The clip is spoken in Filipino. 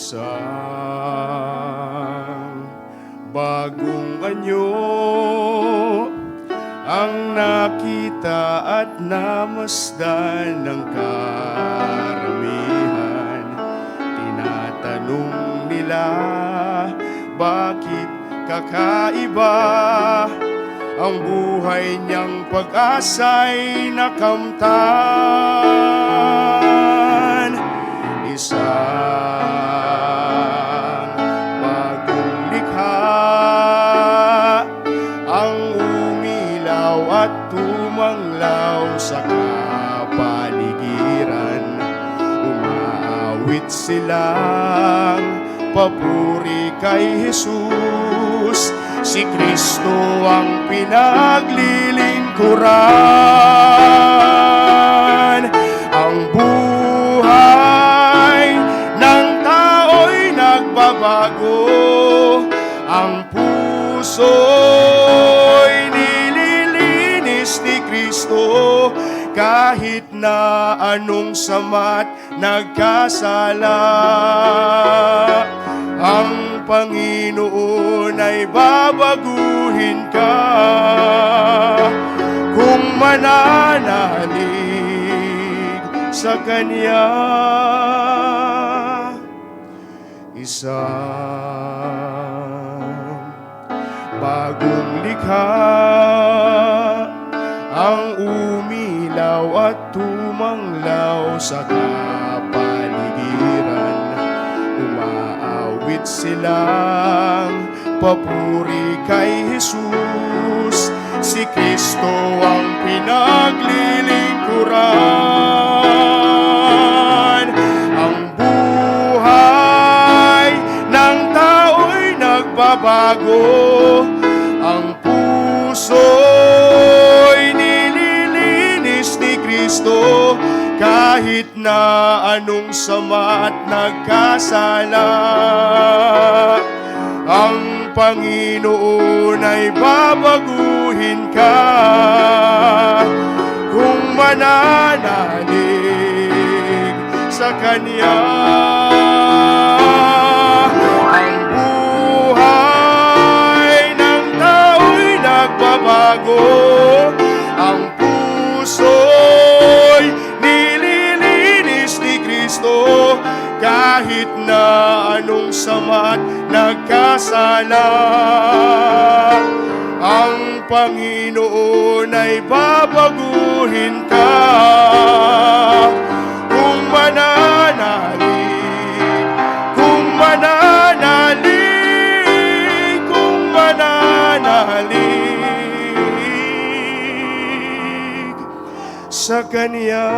Isang bagong anyo ang nakita at namasdan ng karamihan. Tinatanong nila, bakit kakaiba? Ang buhay niyang pag-asa'y nakamtan. Isang bagong likha ang umilaw at tumanglaw sa kapaligiran. Umaawit silang papuri kay Jesus, si Kristo ang pinaglilingkuran. Ang buhay ng tao'y nagbabago, ang puso'y nililinis ni Kristo, kahit na anong sama't nagkasala. Ang Panginoon ay babaguhin ka kung mananalig sa Kanya. Isang bagong likha ang umilaw at tumanglaw sa kapaligiran. Umaawit silang papuri kay Jesus, si Kristo ang pinaglilingkuran. Ang buhay ng tao'y nagbabago, ang puso'y nililinis ni Kristo, kahit na anong sama't nagkasala. Ang Panginoon ay babaguhin ka kung mananalig sa Kanya. Ang buhay ng tao'y nagbabago, ang puso'y nililinis ni Kristo, kahit na anong sama't nagkasala. Ang Panginoon ay babaguhin ka kung mananalig, kung mananalig, kung mananalig sa Kanya.